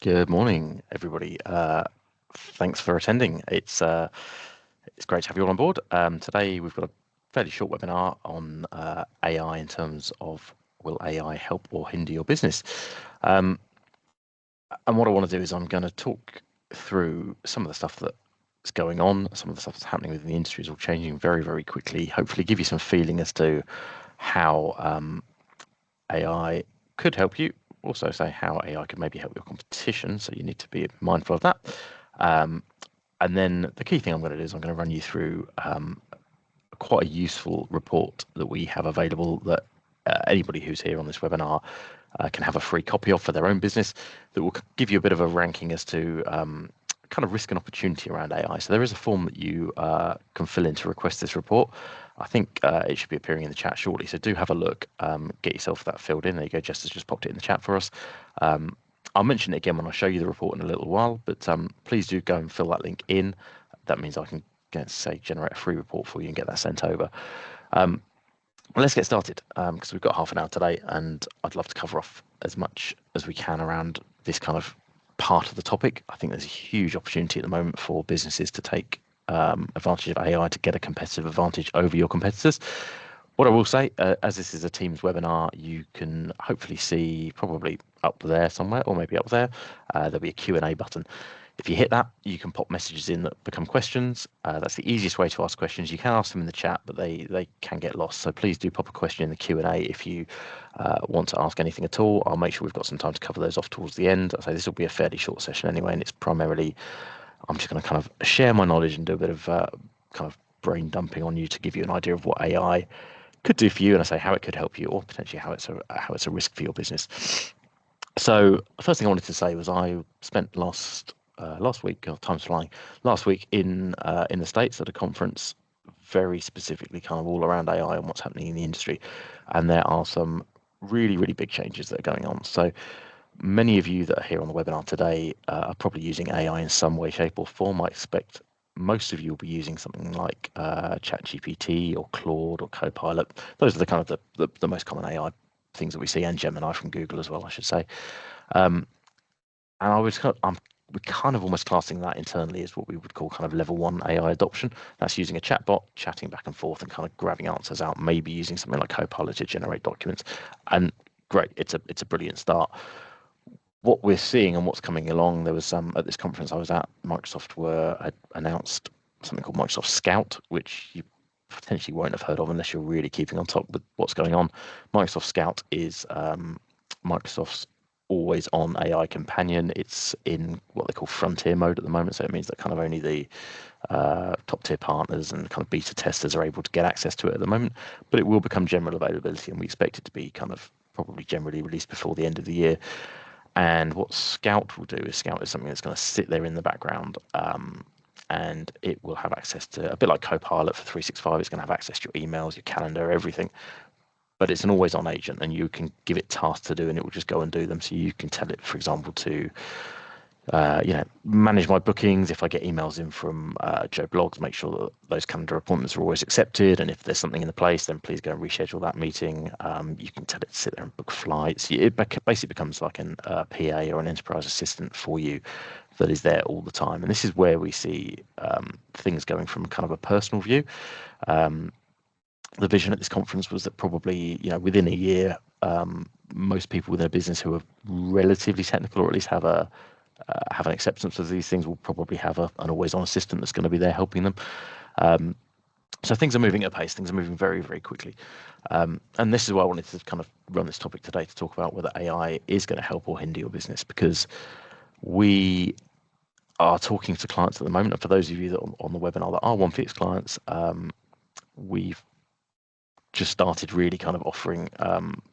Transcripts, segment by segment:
Good morning, everybody. Thanks for attending. It's great to have you all on board. Today we've got a fairly short webinar on AI in terms of will AI help or hinder your business? Um, and what I want to do is I'm going to talk through some of the stuff that's going on, some of the stuff that's happening within the industry is all changing very, very quickly. Hopefully, give you some feeling as to how AI could help you. Also, say how AI could maybe help your competition. So you need to be mindful of that. Um, and then the key thing I'm going to do is I'm going to run you through quite a useful report that we have available that anybody who's here on this webinar can have a free copy of for their own business that will give you a bit of a ranking as to kind of risk and opportunity around AI. So there is a form that you can fill in to request this report. I think it should be appearing in the chat shortly. So do have a look, get yourself that filled in. There you go. Jess has just popped it in the chat for us. I'll mention it again when I show you the report in a little while, but please do go and fill that link in. That means I can generate a free report for you and get that sent over. Let's get started because we've got half an hour today, and I'd love to cover off as much as we can around this kind of part of the topic. I think there's a huge opportunity at the moment for businesses to take advantage of AI to get a competitive advantage over your competitors. What I will say, as this is a Teams webinar, you can hopefully see probably up there somewhere, or maybe up there, there'll be a Q&A button. If you hit that, you can pop messages in that become questions. That's the easiest way to ask questions. You can ask them in the chat, but they can get lost. So please do pop a question in the Q&A if you want to ask anything at all. I'll make sure we've got some time to cover those off towards the end. So this will be a fairly short session anyway, and it's primarily, I'm just going to kind of share my knowledge and do a bit of kind of brain dumping on you to give you an idea of what AI could do for you, and I say how it could help you, or potentially how it's a risk for your business. So the first thing I wanted to say was I spent last week, time's flying, last week in the States at a conference, very specifically kind of all around AI and what's happening in the industry, and there are some really really big changes that are going on. So many of you that are here on the webinar today are probably using AI in some way, shape, or form. I expect most of you will be using something like ChatGPT or Claude or Copilot. Those are the kind of the most common AI things that we see, and Gemini from Google as well, I should say. Um, and we're kind of almost classing that internally as what we would call kind of level one AI adoption. That's using a chatbot, chatting back and forth, and kind of grabbing answers out. Maybe using something like Copilot to generate documents. And great, it's a brilliant start. What we're seeing and what's coming along, there was some at this conference I was at, Microsoft had announced something called Microsoft Scout, which you potentially won't have heard of unless you're really keeping on top with what's going on. Microsoft Scout is Microsoft's always on AI companion. It's in what they call frontier mode at the moment, so it means that kind of only the top tier partners and kind of beta testers are able to get access to it at the moment, but it will become general availability, and we expect it to be kind of probably generally released before the end of the year. And what Scout will do is Scout is something that's going to sit there in the background, and it will have access to, a bit like Copilot for 365, it's going to have access to your emails, your calendar, everything. But it's an always on agent, and you can give it tasks to do and it will just go and do them. So you can tell it, for example, to manage my bookings. If I get emails in from Joe Blogs, make sure that those calendar appointments are always accepted. And if there's something in the place, then please go and reschedule that meeting. You can tell it to sit there and book flights. It basically becomes like an PA or an enterprise assistant for you that is there all the time. And this is where we see things going from kind of a personal view. The vision at this conference was that probably, within a year, most people within a business who are relatively technical, or at least have an acceptance of these things, will probably have an always-on assistant that's going to be there helping them. So things are moving at a pace. Things are moving very, very quickly. And this is why I wanted to kind of run this topic today, to talk about whether AI is going to help or hinder your business, because we are talking to clients at the moment. And for those of you that are on the webinar that are OneFix clients, we've just started really kind of offering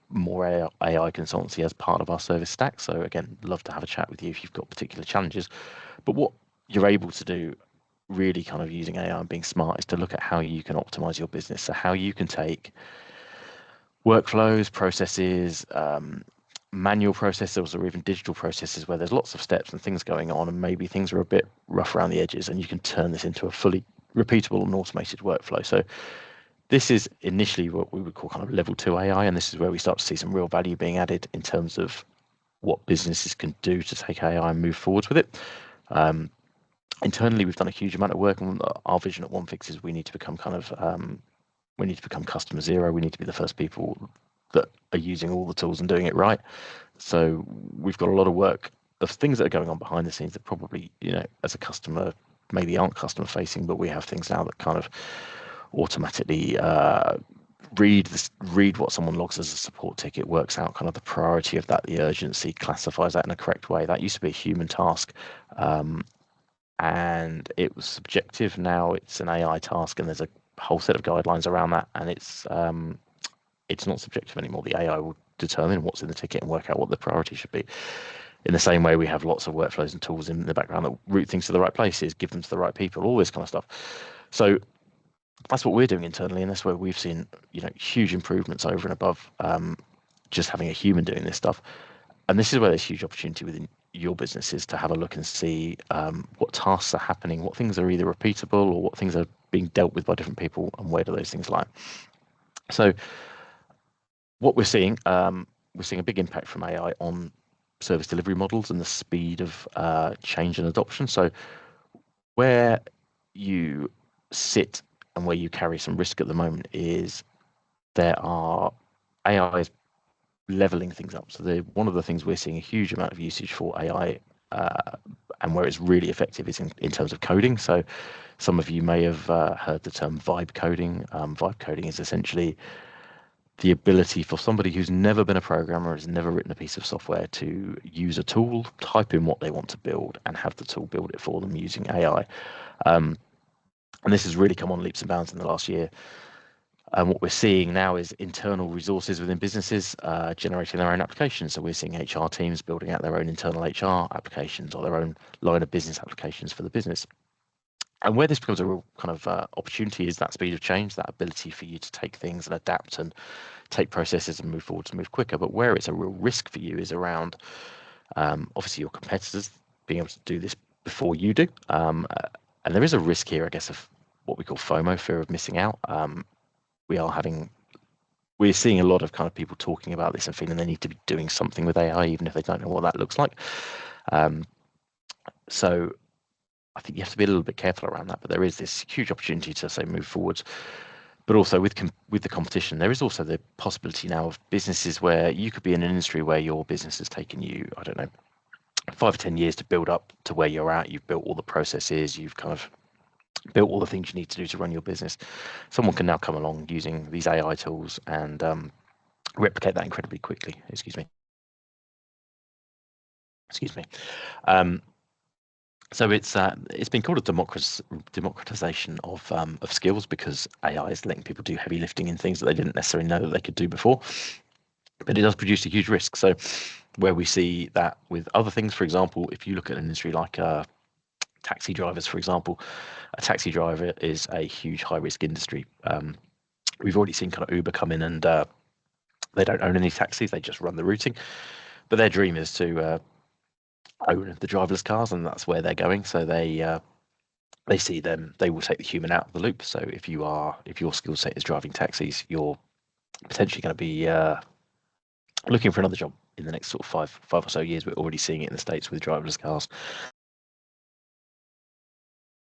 more AI consultancy as part of our service stack. So again, love to have a chat with you if you've got particular challenges. But what you're able to do, really kind of using AI and being smart, is to look at how you can optimize your business. So how you can take workflows, processes, manual processes, or even digital processes where there's lots of steps and things going on, and maybe things are a bit rough around the edges, and you can turn this into a fully repeatable and automated workflow. So this is initially what we would call kind of level 2 AI, and this is where we start to see some real value being added in terms of what businesses can do to take AI and move forwards with it. Internally, we've done a huge amount of work, and our vision at OneFix is we need to become we need to become customer zero. We need to be the first people that are using all the tools and doing it right. So we've got a lot of work of things that are going on behind the scenes that probably, as a customer, maybe aren't customer facing, but we have things now that kind of automatically read what someone logs as a support ticket, works out kind of the priority of that, the urgency, classifies that in a correct way. That used to be a human task, and it was subjective. Now it's an AI task, and there's a whole set of guidelines around that, and it's not subjective anymore. The AI will determine what's in the ticket and work out what the priority should be. In the same way, we have lots of workflows and tools in the background that route things to the right places, give them to the right people, all this kind of stuff. So that's what we're doing internally, and that's where we've seen huge improvements over and above just having a human doing this stuff. And this is where there's huge opportunity within your businesses to have a look and see what tasks are happening, what things are either repeatable or what things are being dealt with by different people, and where do those things lie. So what we're seeing a big impact from AI on service delivery models and the speed of change and adoption. So where you sit and where you carry some risk at the moment is AI is leveling things up. So one of the things we're seeing a huge amount of usage for AI, and where it's really effective is in terms of coding. So some of you may have heard the term vibe coding. Vibe coding is essentially the ability for somebody who's never been a programmer, has never written a piece of software, to use a tool, type in what they want to build, and have the tool build it for them using AI. And this has really come on leaps and bounds in the last year. And what we're seeing now is internal resources within businesses generating their own applications. So we're seeing HR teams building out their own internal HR applications or their own line of business applications for the business. And where this becomes a real kind of opportunity is that speed of change, that ability for you to take things and adapt and take processes and move forward to move quicker. But where it's a real risk for you is around obviously your competitors being able to do this before you do. And there is a risk here, I guess, of what we call FOMO, fear of missing out. We're seeing a lot of kind of people talking about this and feeling they need to be doing something with AI, even if they don't know what that looks like. So I think you have to be a little bit careful around that, but there is this huge opportunity to say move forwards. But also with the competition, there is also the possibility now of businesses where you could be in an industry where your business has taken you, I don't know, 5 or 10 years to build up to where you're at. You've built all the processes, you've kind of built all the things you need to do to run your business. Someone can now come along using these AI tools and replicate that incredibly quickly. Excuse me. So it's been called a democratization of skills, because AI is letting people do heavy lifting in things that they didn't necessarily know that they could do before. But it does produce a huge risk. So where we see that with other things, for example, if you look at an industry like taxi drivers, for example, a taxi driver is a huge high risk industry. We've already seen kind of Uber come in and they don't own any taxis, they just run the routing. But their dream is to own the driverless cars, and that's where they're going. So they see them, they will take the human out of the loop. So if your skill set is driving taxis, you're potentially going to be looking for another job in the next sort of five or so years. We're already seeing it in the States with driverless cars.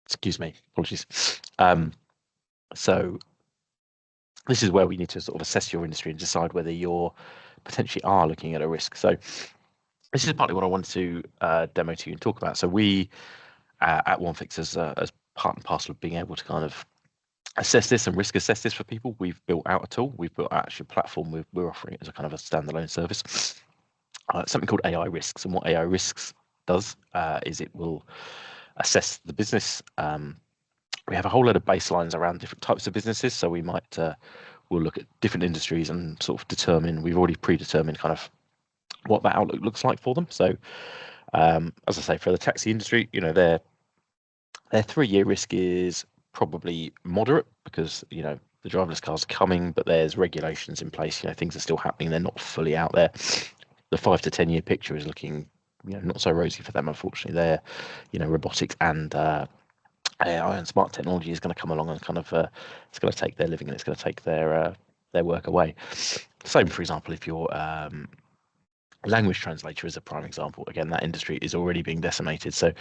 Excuse me, apologies. So this is where we need to sort of assess your industry and decide whether you're potentially are looking at a risk. So this is partly what I wanted to demo to you and talk about. So we at OneFix, as part and parcel of being able to kind of assess this and risk assess this for people, we've built out a tool. We've built out actually a platform. We're offering it as a kind of a standalone service. Something called AI Risks, and what AI Risks does is it will assess the business. We have a whole lot of baselines around different types of businesses, so we'll look at different industries and sort of determine. We've already predetermined kind of what that outlook looks like for them. So, as I say, for the taxi industry, their 3-year risk is probably moderate, because the driverless cars are coming, but there's regulations in place. Things are still happening; they're not fully out there. The 5 to 10 year picture is looking, not so rosy for them, unfortunately. They're, robotics and AI and smart technology is going to come along and kind of it's going to take their living and it's going to take their work away. Same, for example, if you're Language translator is a prime example. Again, that industry is already being decimated. So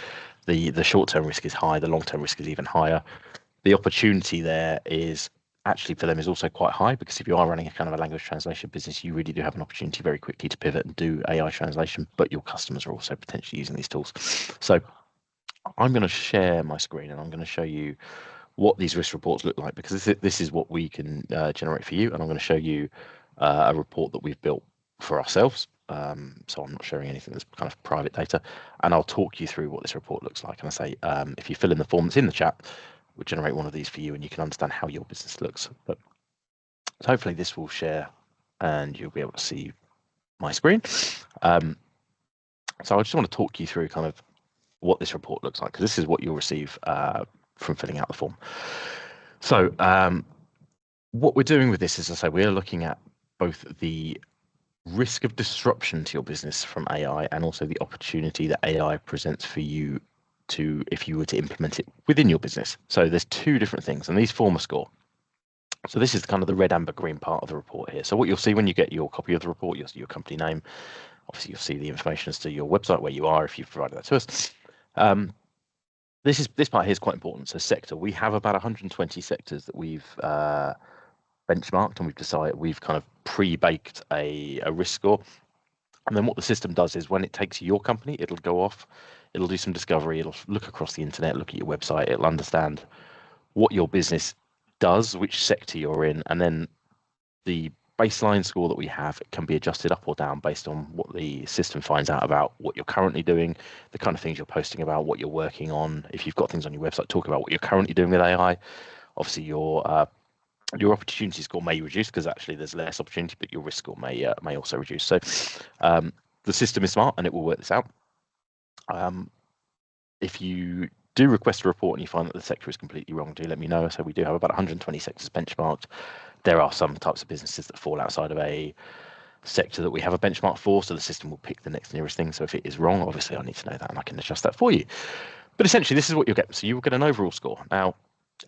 the short-term risk is high, the long-term risk is even higher. The opportunity there is actually for them is also quite high, because if you are running a kind of a language translation business, you really do have an opportunity very quickly to pivot and do AI translation, but your customers are also potentially using these tools. So I'm going to share my screen and I'm going to show you what these risk reports look like, because this is what we can generate for you, and I'm going to show you a report that we've built for ourselves. So I'm not sharing anything that's kind of private data, and I'll talk you through what this report looks like. And I say, if you fill in the form that's in the chat, we'll generate one of these for you, and you can understand how your business looks. But so hopefully this will share, and you'll be able to see my screen. So I just want to talk you through kind of what this report looks like, because this is what you'll receive from filling out the form. So what we're doing with this is, as I say, we're looking at both the risk of disruption to your business from AI and also the opportunity that AI presents for you to, if you were to implement it within your business. So there's two different things, and these form a score. So this is kind of the red, amber, green part of the report here. So what you'll see when you get your copy of the report, you'll see your company name. Obviously, you'll see the information as to your website, where you are, if you've provided that to us. This part here is quite important. So sector, we have about 120 sectors that we've benchmarked, and we've kind of pre-baked a risk score. And then what the system does is, when it takes your company, it'll go off, it'll do some discovery, it'll look across the internet, look at your website, it'll understand what your business does, which sector you're in, and then the baseline score that we have can be adjusted up or down based on what the system finds out about what you're currently doing, the kind of things you're posting about, what you're working on. If you've got things on your website, talk about what you're currently doing with AI. Obviously, your opportunity score may reduce because actually there's less opportunity, but your risk score may also reduce. So the system is smart and it will work this out. If you do request a report and you find that the sector is completely wrong, do let me know. So we do have about 120 sectors benchmarked. There are some types of businesses that fall outside of a sector that we have a benchmark for, so the system will pick the next nearest thing. So if it is wrong, obviously I need to know that and I can adjust that for you. But essentially, this is what you'll get. So you will get an overall score now,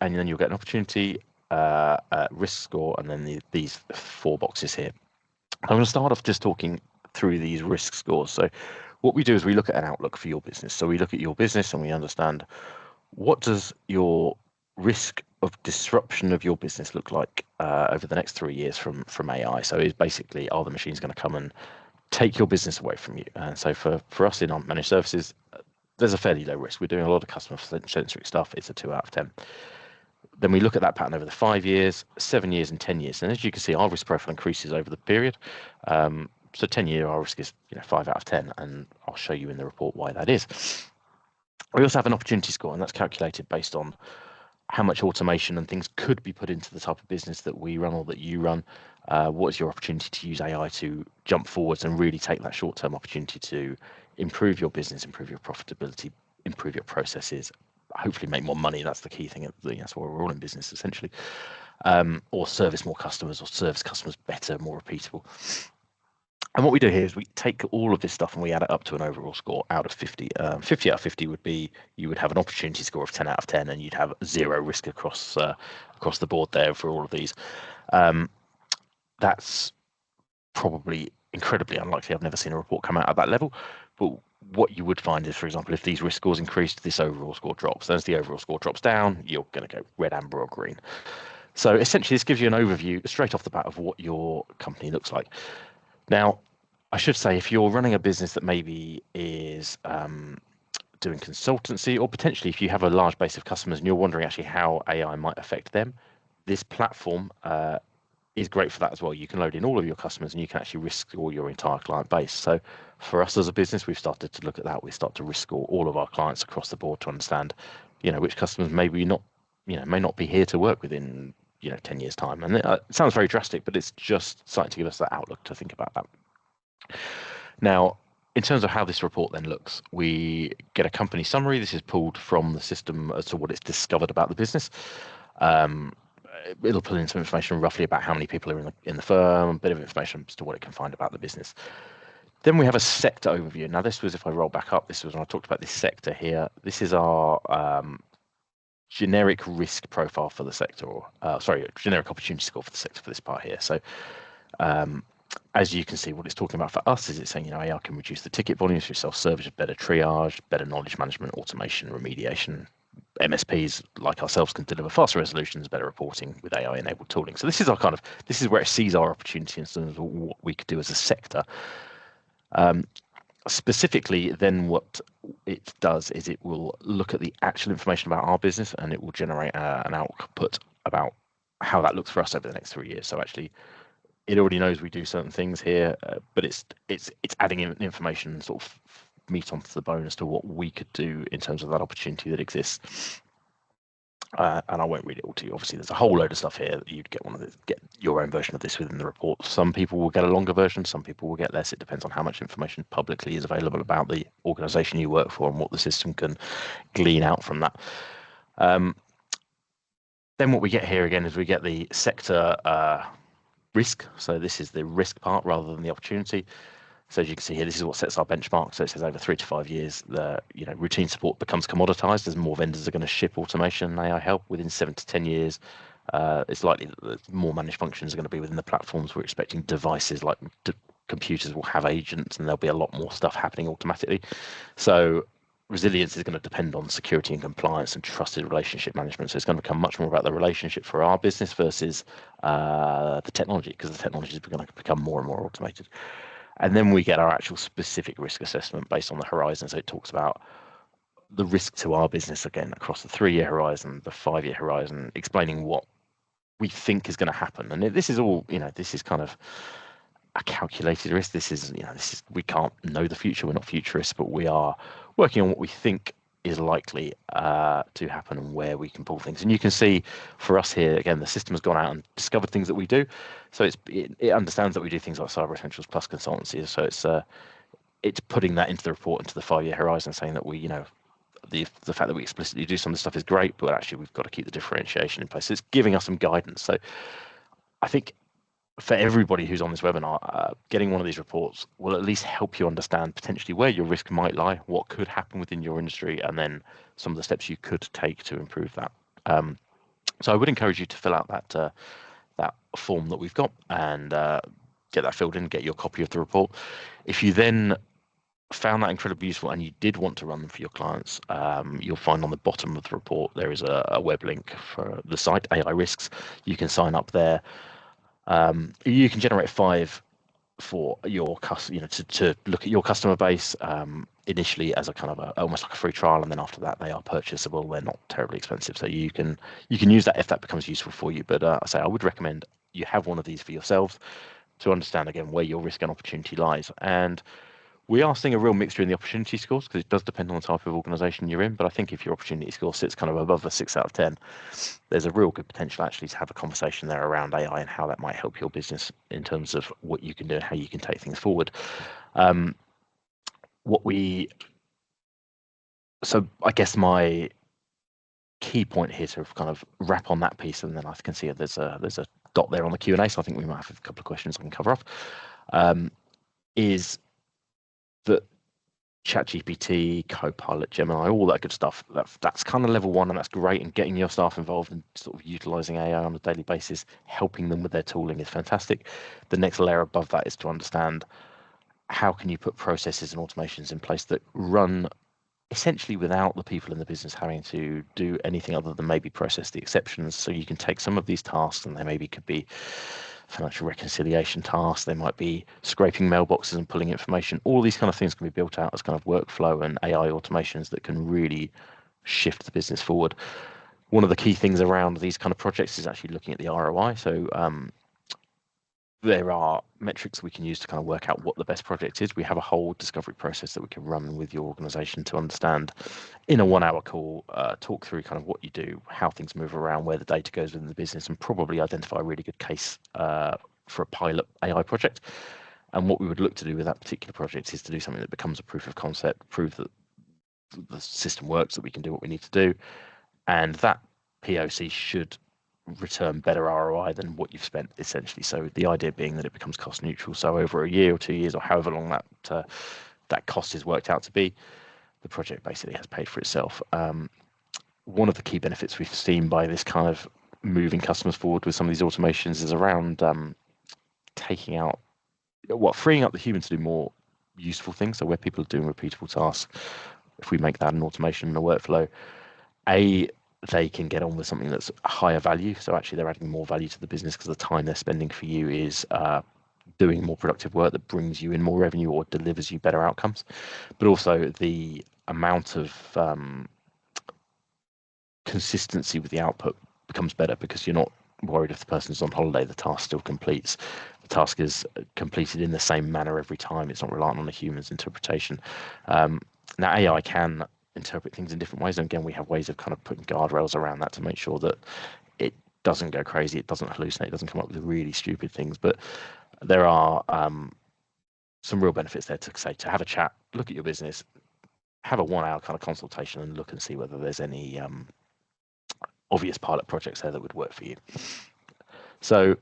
and then you'll get an opportunity, risk score, and then these 4 boxes here. I'm going to start off just talking through these risk scores. So what we do is we look at an outlook for your business. So we look at your business and we understand, what does your risk of disruption of your business look like over the next 3 years from AI? So it's basically, are the machines going to come and take your business away from you? And so for us in our managed services, there's a fairly low risk. We're doing a lot of customer centric stuff. It's a 2 out of 10. Then we look at that pattern over the 5 years, 7 years, and 10 years. And as you can see, our risk profile increases over the period. So 10-year, our risk is 5 out of 10, and I'll show you in the report why that is. We also have an opportunity score, and that's calculated based on how much automation and things could be put into the type of business that we run or that you run. What is your opportunity to use AI to jump forwards and really take that short-term opportunity to improve your business, improve your profitability, improve your processes, hopefully make more money. That's the key thing. That's why we're all in business, essentially. Or service more customers, or service customers better, more repeatable. And what we do here is we take all of this stuff and we add it up to an overall score out of 50. 50 out of 50 would be, you would have an opportunity score of 10 out of 10, and you'd have 0 risk across the board there for all of these. That's probably incredibly unlikely. I've never seen a report come out at that level. But what you would find is, for example, if these risk scores increased, this overall score drops. As the overall score drops down, you're going to go red, amber, or green. So essentially, this gives you an overview straight off the bat of what your company looks like. Now, I should say, if you're running a business that maybe is doing consultancy, or potentially if you have a large base of customers and you're wondering actually how AI might affect them, this platform is great for that as well. You can load in all of your customers and you can actually risk score your entire client base. So for us as a business, we've started to look at that. We start to risk score all of our clients across the board to understand, which customers maybe not, may not be here to work within 10 years time. And it sounds very drastic, but it's just starting to give us that outlook to think about that. Now, in terms of how this report then looks, we get a company summary. This is pulled from the system as to what it's discovered about the business. It'll pull in some information roughly about how many people are in the firm, a bit of information as to what it can find about the business. Then we have a sector overview. Now, this was, if I roll back up, this was when I talked about this sector here. This is our generic risk profile for the sector, or generic opportunity score for the sector for this part here. So As you can see, what it's talking about for us is it's saying, AI can reduce the ticket volumes through self-service, better triage, better knowledge management, automation, remediation. MSPs like ourselves can deliver faster resolutions, better reporting with AI-enabled tooling. So this is where it sees our opportunity in terms of what we could do as a sector. Specifically, then what it does is it will look at the actual information about our business and it will generate an output about how that looks for us over the next 3 years. So actually, it already knows we do certain things here, but it's adding in information, sort of meat onto the bone as to what we could do in terms of that opportunity that exists. And I won't read it all to you. Obviously, there's a whole load of stuff here that you'd get your own version of this within the report. Some people will get a longer version, some people will get less. It depends on how much information publicly is available about the organisation you work for and what the system can glean out from that. Then what we get here again is we get the sector risk. So this is the risk part rather than the opportunity. So as you can see here, this is what sets our benchmark. So it says over 3 to 5 years, the routine support becomes commoditized as more vendors are going to ship automation and AI help. Within 7 to 10 years, it's likely that more managed functions are going to be within the platforms. We're expecting devices like computers will have agents, and there'll be a lot more stuff happening automatically. So resilience is going to depend on security and compliance and trusted relationship management. So it's going to become much more about the relationship for our business versus the technology, because the technology is going to become more and more automated. And then we get our actual specific risk assessment based on the horizon. So it talks about the risk to our business again across the 3-year horizon, the 5-year horizon, explaining what we think is going to happen. And this is all, this is kind of a calculated risk. This is we can't know the future. We're not futurists, but we are working on what we think is likely to happen and where we can pull things. And you can see for us here, again, the system has gone out and discovered things that we do. So it understands that we do things like cyber essentials plus consultancy. So it's putting that into the report, into the 5-year horizon, saying that we, the fact that we explicitly do some of the stuff is great, but actually we've got to keep the differentiation in place. So it's giving us some guidance. So I think for everybody who's on this webinar, getting one of these reports will at least help you understand potentially where your risk might lie, what could happen within your industry, and then some of the steps you could take to improve that. So I would encourage you to fill out that form that we've got and get that filled in, get your copy of the report. If you then found that incredibly useful and you did want to run them for your clients, you'll find on the bottom of the report there is a web link for the site AI Risks. You can sign up there. You can generate 5 for your customer, to look at your customer base initially as a kind of almost like a free trial, and then after that they are purchasable. They're not terribly expensive, so you can use that if that becomes useful for you. But I would recommend you have one of these for yourselves to understand again where your risk and opportunity lies. And we are seeing a real mixture in the opportunity scores because it does depend on the type of organisation you're in. But I think if your opportunity score sits kind of above a 6 out of 10, there's a real good potential actually to have a conversation there around AI and how that might help your business in terms of what you can do and how you can take things forward. So I guess my key point here to kind of wrap on that piece, and then I can see there's a dot there on the Q&A, so I think we might have a couple of questions I can cover off, is that ChatGPT, Copilot, Gemini, all that good stuff, that's kind of level 1, and that's great, and getting your staff involved and sort of utilizing AI on a daily basis, helping them with their tooling is fantastic. The next layer above that is to understand how can you put processes and automations in place that run essentially without the people in the business having to do anything other than maybe process the exceptions. So you can take some of these tasks, and they maybe could be financial reconciliation tasks, they might be scraping mailboxes and pulling information. All these kind of things can be built out as kind of workflow and AI automations that can really shift the business forward. One of the key things around these kind of projects is actually looking at the ROI. So there are metrics we can use to kind of work out what the best project is. We have a whole discovery process that we can run with your organization to understand in a 1-hour call, talk through kind of what you do, how things move around, where the data goes within the business, and probably identify a really good case for a pilot AI project. And what we would look to do with that particular project is to do something that becomes a proof of concept, prove that the system works, that we can do what we need to do. And that POC should return better ROI than what you've spent, essentially. So the idea being that it becomes cost neutral. So over a year or 2 years or however long that cost is worked out to be, the project basically has paid for itself. One of the key benefits we've seen by this kind of moving customers forward with some of these automations is around taking out freeing up the human to do more useful things. So where people are doing repeatable tasks, if we make that an automation and a workflow, they can get on with something that's higher value. So actually they're adding more value to the business because the time they're spending for you is doing more productive work that brings you in more revenue or delivers you better outcomes. But also the amount of consistency with the output becomes better because you're not worried if the person's on holiday, the task still completes. The task is completed in the same manner every time. It's not reliant on a human's interpretation. Now, AI can interpret things in different ways. And again, we have ways of kind of putting guardrails around that to make sure that it doesn't go crazy, it doesn't hallucinate, it doesn't come up with really stupid things. But there are some real benefits there to say, to have a chat, look at your business, have a 1 hour kind of consultation and look and see whether there's any obvious pilot projects there that would work for you. So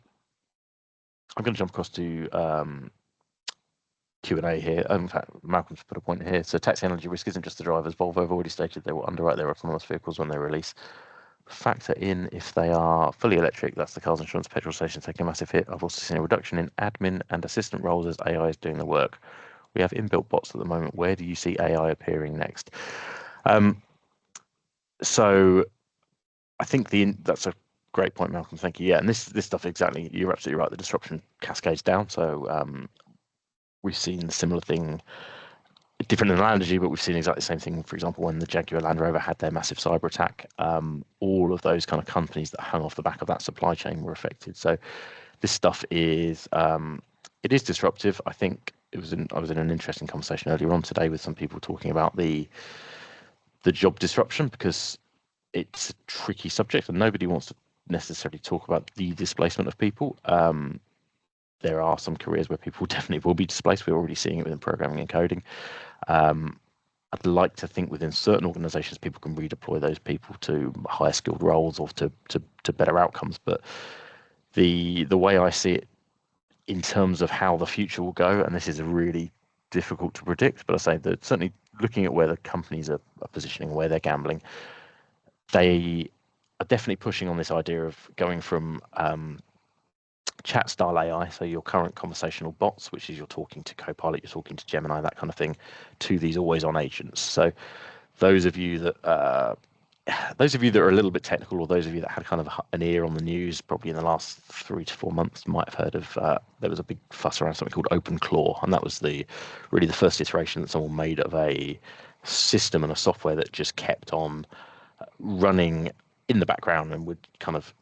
I'm going to jump across to Q&A here. In fact, Malcolm's put a point here. So taxi energy risk isn't just the drivers. Volvo have already stated they will underwrite their autonomous vehicles when they release. Factor in if they are fully electric, that's the car's insurance, petrol stations taking a massive hit. I've also seen a reduction in admin and assistant roles as AI is doing the work. We have inbuilt bots at the moment. Where do you see AI appearing next? So I think that's a great point, Malcolm. Thank you. Yeah, and this stuff exactly. You're absolutely right. The disruption cascades down. So we've seen a similar thing, different analogy, but we've seen exactly the same thing. For example, when the Jaguar Land Rover had their massive cyber attack, all of those kind of companies that hung off the back of that supply chain were affected. So this stuff is it is disruptive. I think I was in an interesting conversation earlier on today with some people talking about the job disruption because it's a tricky subject and nobody wants to necessarily talk about the displacement of people. There are some careers where people definitely will be displaced. We're already seeing it within programming and coding. I'd like to think within certain organizations, people can redeploy those people to higher skilled roles or to better outcomes. But the way I see it in terms of how the future will go, and this is really difficult to predict, but I say that certainly looking at where the companies are positioning, where they're gambling, they are definitely pushing on this idea of going from chat style AI, so your current conversational bots, which is you're talking to Copilot, you're talking to Gemini, that kind of thing, to these always on agents. So those of you that are a little bit technical, or those of you that had kind of an ear on the news, probably in the last 3 to 4 months, might have heard of. There was a big fuss around something called OpenClaw, and that was really the first iteration that someone made of a system and a software that just kept on running in the background and would kind of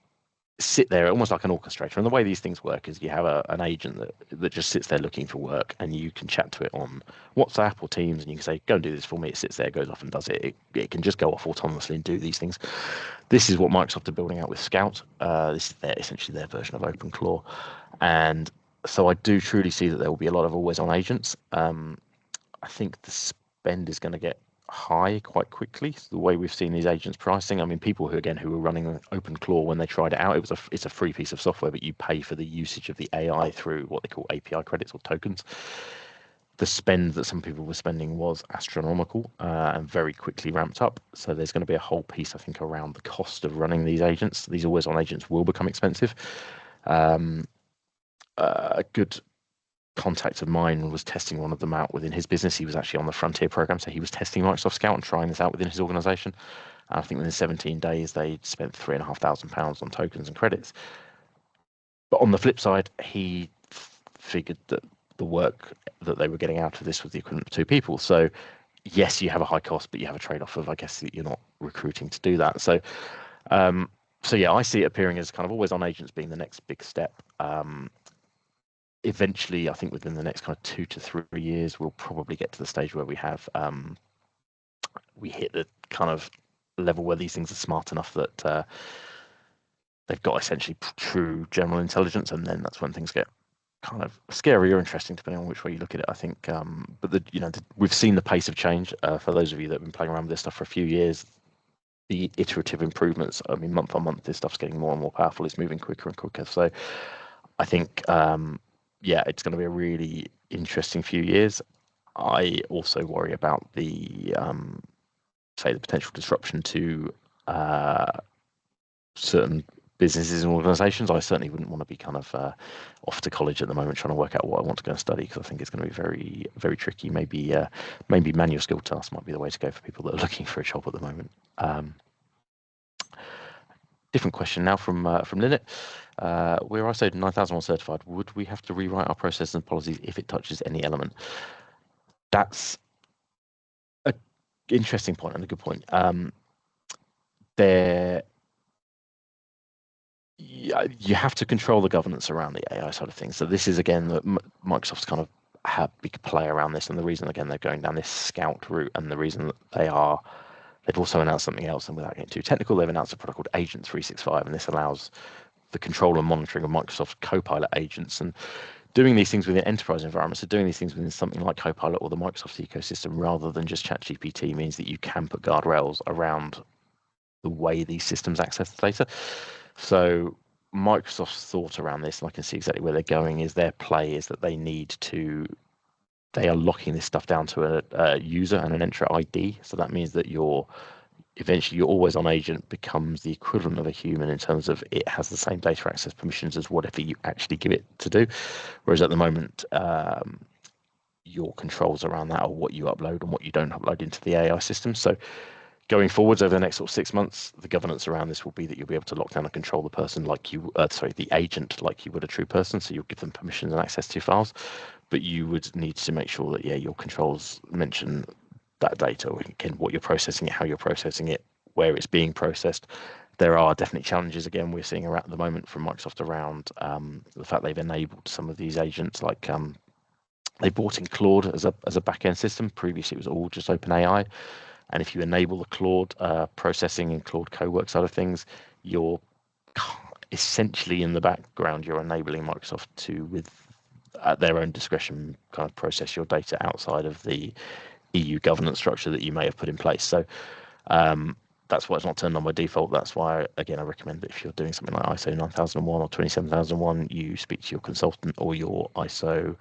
sit there almost like an orchestrator. And the way these things work is you have an agent that just sits there looking for work, and you can chat to it on WhatsApp or Teams, and you can say, go and do this for me. It sits there, goes off and does it. It can just go off autonomously and do these things. This is what Microsoft are building out with Scout. This is essentially their version of OpenClaw. And so I do truly see that there will be a lot of always on agents. I think the spend is going to get high quite quickly. So the way we've seen these agents pricing, I mean, people who were running OpenClaw when they tried it out, it's a free piece of software, but you pay for the usage of the AI through what they call API credits or tokens. The spend that some people were spending was astronomical and very quickly ramped up. So there's going to be a whole piece, I think, around the cost of running these agents. These always on agents will become expensive. A good contact of mine was testing one of them out within his business. He was actually on the Frontier program, so he was testing Microsoft Scout and trying this out within his organization. And I think within 17 days, they spent £3,500 on tokens and credits. But on the flip side, he figured that the work that they were getting out of this was the equivalent of 2 people. So yes, you have a high cost, but you have a trade-off of, I guess, that you're not recruiting to do that. So yeah, I see it appearing as kind of always on agents being the next big step. Eventually, I think within the next kind of 2 to 3 years, we'll probably get to the stage where we hit the kind of level where these things are smart enough that they've got essentially true general intelligence, and then that's when things get kind of scary or interesting, depending on which way you look at it. I think, but we've seen the pace of change. For those of you that have been playing around with this stuff for a few years, the iterative improvements. I mean, month on month, this stuff's getting more and more powerful. It's moving quicker and quicker. So, I think. Yeah, it's going to be a really interesting few years. I also worry about the potential disruption to certain businesses and organizations. I certainly wouldn't want to be kind of off to college at the moment trying to work out what I want to go and study, because I think it's going to be very, very tricky. Maybe manual skill tasks might be the way to go for people that are looking for a job at the moment. Different question now from Lynette. We're ISO 9001 certified. Would we have to rewrite our processes and policies if it touches any element? That's an interesting point and a good point. You have to control the governance around the AI side of things. So this is, again, that Microsoft's kind of had a big play around this, and the reason, again, they're going down this scout route, and the reason that they've also announced something else, and without getting too technical, they've announced a product called Agent 365, and this allows the control and monitoring of Microsoft Copilot agents, and doing these things within enterprise environments, so doing these things within something like Copilot or the Microsoft ecosystem rather than just ChatGPT, means that you can put guardrails around the way these systems access the data. So Microsoft's thought around this, and I can see exactly where they're going, is their play is that they are locking this stuff down to a user and an Entra ID. So that means that eventually your always on agent becomes the equivalent of a human in terms of it has the same data access permissions as whatever you actually give it to do. Whereas at the moment, your controls around that are what you upload and what you don't upload into the AI system. So going forwards over the next sort of 6 months, the governance around this will be that you'll be able to lock down and control the person the agent like you would a true person. So you'll give them permissions and access to your files, but you would need to make sure that your controls mention that data, or again, what you're processing it, how you're processing it, where it's being processed. There are definitely challenges, again, we're seeing around at the moment from Microsoft around the fact they've enabled some of these agents, like they brought in Claude as a back-end system. Previously, it was all just OpenAI. And if you enable the Claude processing and Claude co-work side of things, you're essentially in the background, you're enabling Microsoft to, at their own discretion, kind of process your data outside of the EU governance structure that you may have put in place. So that's why it's not turned on by default. That's why, again, I recommend that if you're doing something like ISO 9001 or 27001, you speak to your consultant or your ISO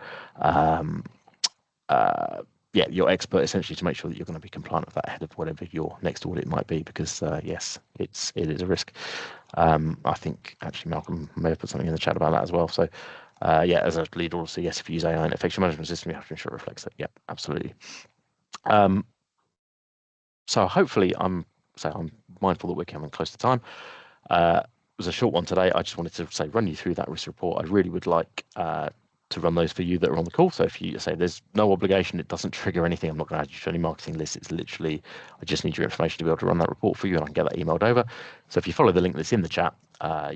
your expert, essentially, to make sure that you're going to be compliant with that ahead of whatever your next audit might be, because yes, it is a risk. I think actually Malcolm may have put something in the chat about that as well. So as a lead auditor, yes, if you use AI in a infection management system, you have to ensure it reflects it. Yeah, absolutely. So hopefully I'm mindful that we're coming close to time. It was a short one today. I just wanted to run you through that risk report. I really would like to run those for you that are on the call. So if you say there's no obligation, it doesn't trigger anything, I'm not going to add you to any marketing list. It's literally, I just need your information to be able to run that report for you, and I can get that emailed over. So if you follow the link that's in the chat,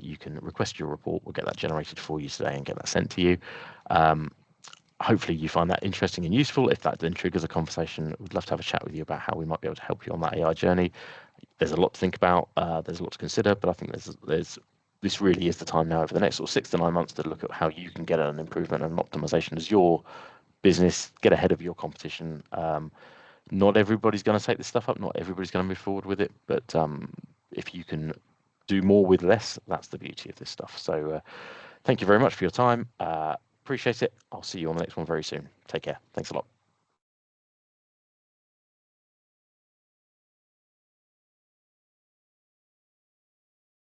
you can request your report. We'll get that generated for you today and get that sent to you. Hopefully you find that interesting and useful. If that then triggers a conversation, we'd love to have a chat with you about how we might be able to help you on that AI journey. There's a lot to think about. There's a lot to consider, but I think this really is the time now over the next sort of 6 to 9 months to look at how you can get an improvement and optimization as your business, get ahead of your competition. Not everybody's going to take this stuff up. Not everybody's going to move forward with it. But if you can do more with less, that's the beauty of this stuff. So thank you very much for your time. Appreciate it. I'll see you on the next one very soon. Take care. Thanks a lot.